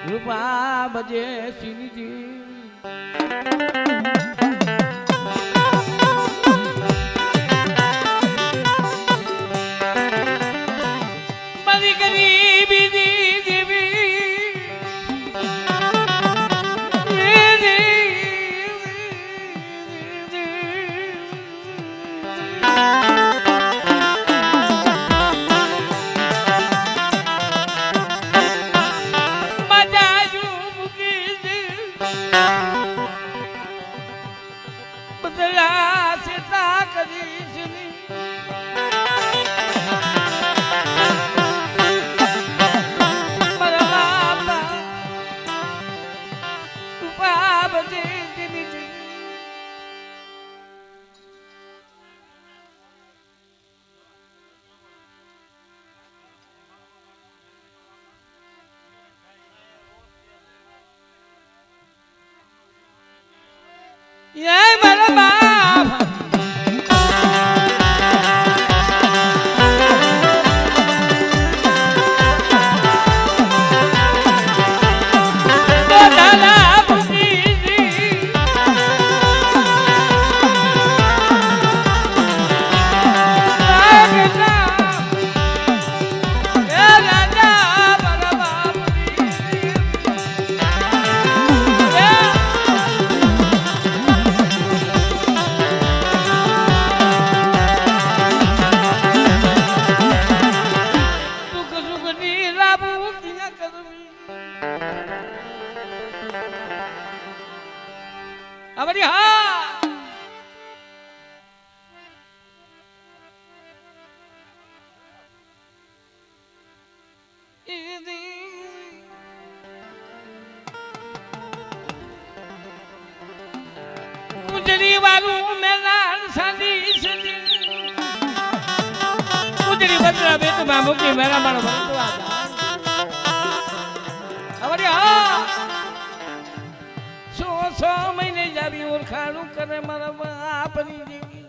રૂપા બજે સિંહજી મારી ગરીબી દેવી બદલા સેતા કરીશ મારા બાપા રૂપા બજે સિંહજી યે મારા બાપ દાદા ભગીજી રાગના એ રાજા મારા બાપજી અમારી હા ઉજળી વાળું મેલા સાદી સદી ઉજળી બદલા બેટમાં મૂકી મેરા મારો ભરતો અમારી હા સો મહિને જાવી ઓળખાણું કરે મારા બાપની દેવી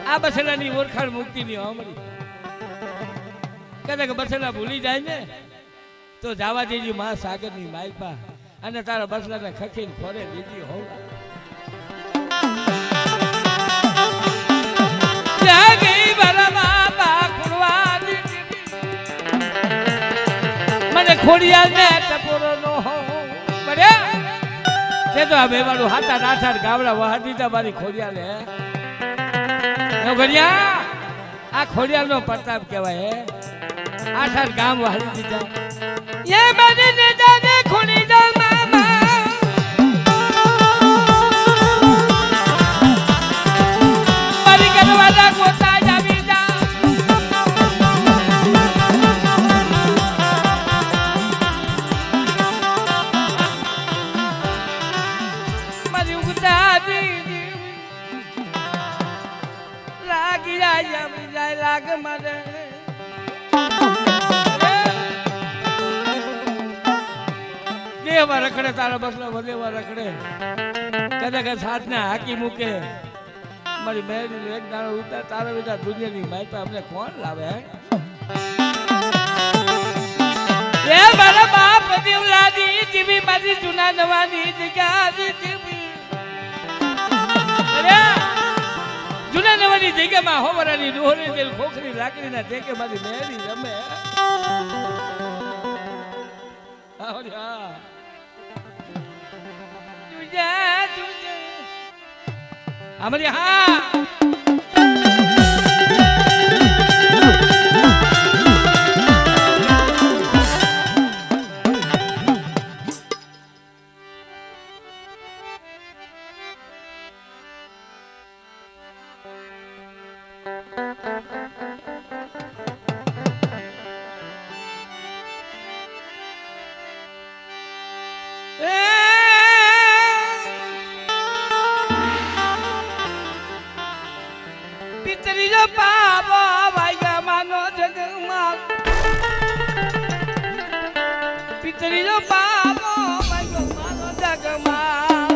આ બસેલાની ઓળખાણ મુક્તિ ની અમારી કદાચ બસેલા ભૂલી જાય ને તો જાવા દેજી મા સાગર ની માયપા અને તારા બસલાને ખખીને ફરે દીધી હોવ ખોડિયાલ ને ટપોરો નો હો બરે તે તો આ બેવાળું હાથા આઠાડ ગાવડા વહા દીધા મારી ખોડિયાલ હે નો ગણ્યા આ ખોડિયાલ નો પ્રતાપ કહેવાય હે આઠાડ ગામ વહાડી દીધા એ મને ને જાને ખોડિયાલ મામા મારી કરવાના ગોતા જાવી જા લાગ મને દેવા રખડે તારા બસલા વધેવા રખડે કદાચ હાથ ને હાકી મૂકે મારી બહેન એક દાડો ઉતાર તારા બધા દુનિયાની માહિતી અમને કોણ લાવે એ મારા બાપ દેવલાદી જીવી મારી જૂના નવાની જગ્યા જીવી જૂના નવાની જગ્યામાં હોવરાની ડોહરી તેલ ખોખરી લાકડીના ટેકે મારી મેરી રમે અમારી હા પિતરીનો પાપો ભાઈ માનો જગમાં પિતરીનો પાપો ભાઈ માનો જગમાં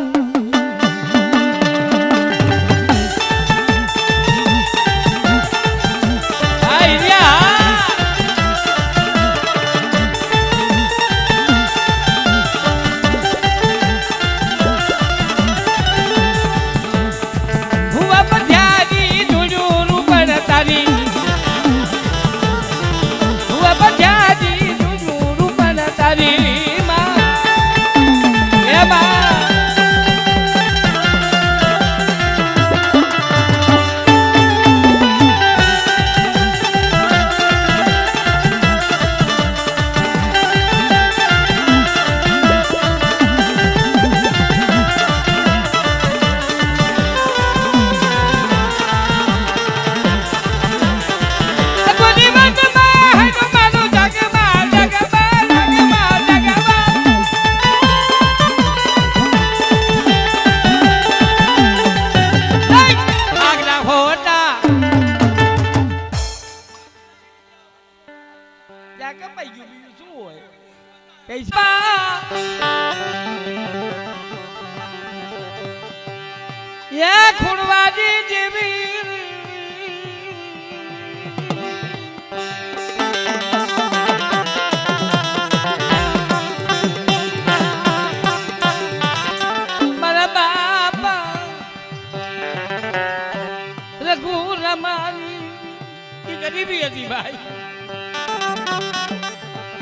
યા ખુણવાજી જેવી મારા બાપા રઘુ રમાની ગરીબી હતી ભાઈ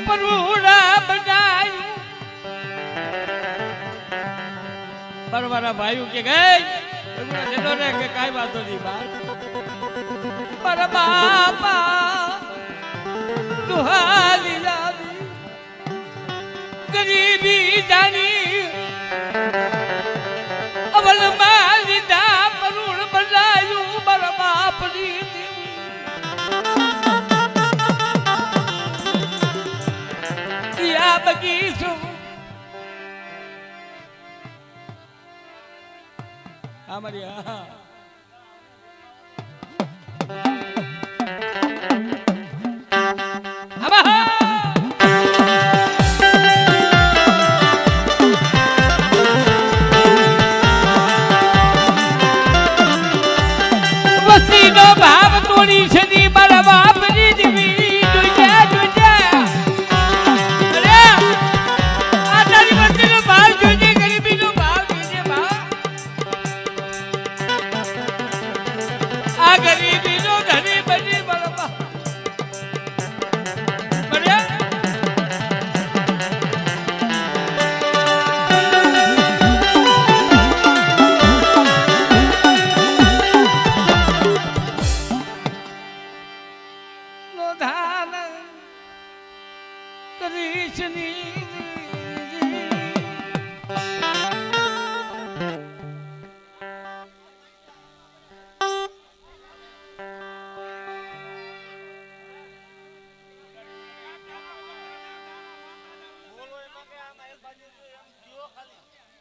પરુડા બનાય પર મારા ભાઈઓ કે ગઈ જેટલો ને કે કાઈ વાતો નહીં બા પર બાપા દુહાલી લાવી ગરીબી જાની અવલ માલી દા પરુડ બનાયું મારા બાપની બગીચો અમારી વસ્તીનો ભાવ તોડી છે ની મારા બાપની દીવી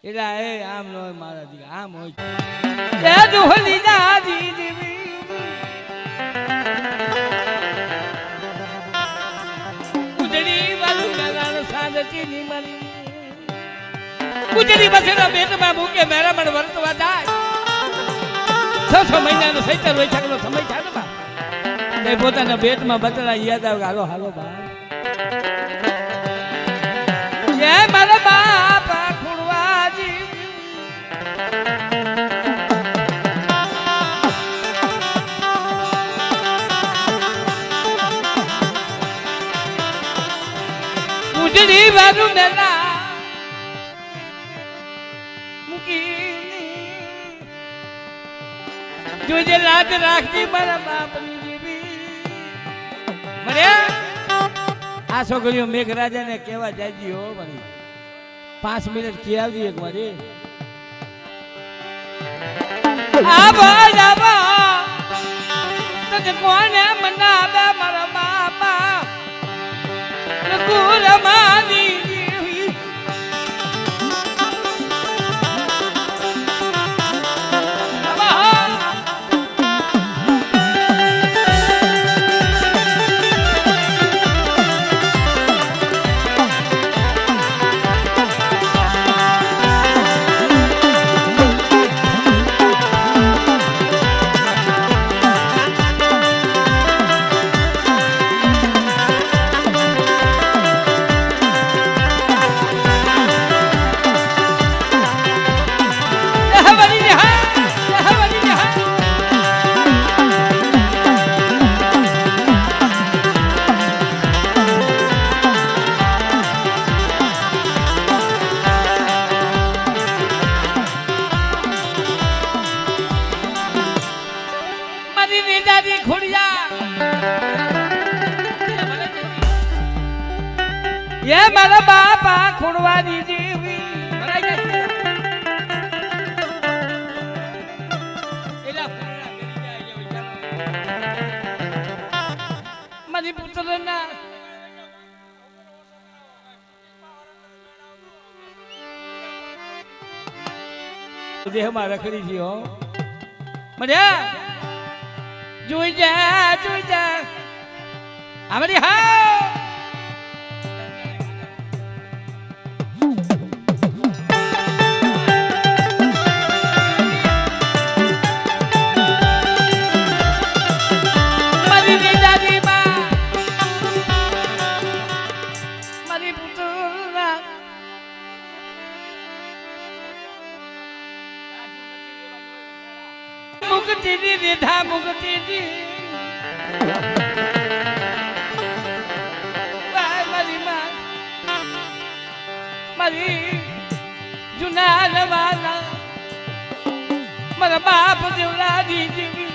એલા એ આમ નો મારા દીકરા આમ હોય એ દુહલી દાદી દેવી ઉજડી વાલું મેલાનો સાંદતી ની મારી ઉજડી બસેના બેટમાં મૂકે મેરા મણ વર્તવા જાય 6 મહિનાનો સૈતર હોય છકલો સમય થાય ને બા તે પોતાના બેટમાં બતરા યાદ આવે હાલો હાલો બા એ મારા બાપા ઉજડી વાલું મેલા મૂકી જોજે લાજ રાખતી મારા બાપની જેવી મને આ છોકરીઓ મેઘરાજાને કેવા જાજી હો મારી 5 મિનિટ કી આવજી એક મારી આબા તને કોને મનાવે મારા બાપા રઘુરમાની ये मारा बापा खुड़वानी देवी मनी पुत्र ना देह में रखड़ी थी हो मजा જોઈ જા અમારી હા મુક્તિની રેધા મુક્તિની મારી માં મારી જુના જમાના મારા બાપ દેવલાદી જેવી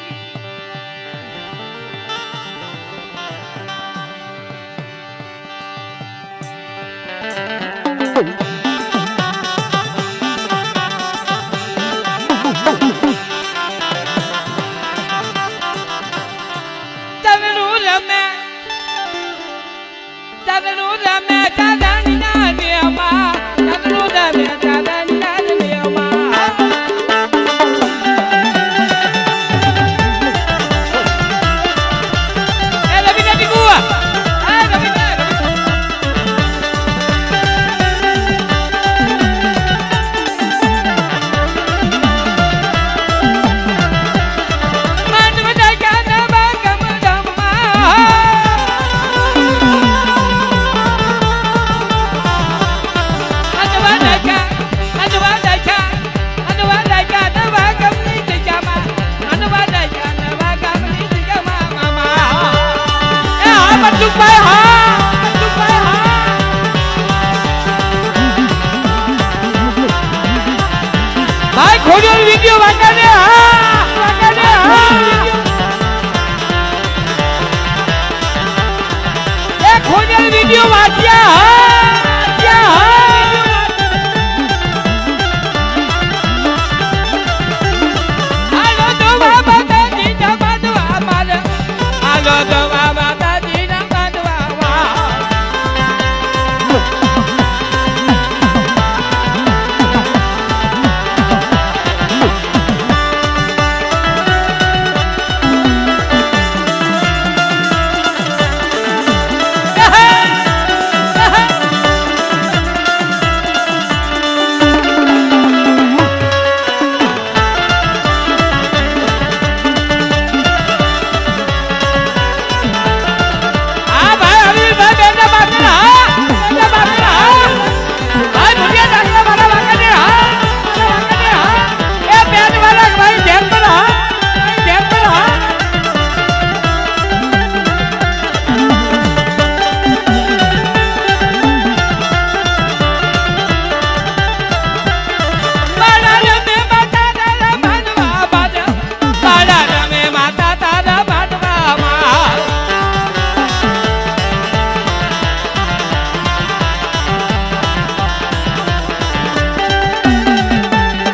ભાઈ ખોડિયાર વિડિયો વાંકાને એ ખોડિયાર વિડિયો વાંચ્યા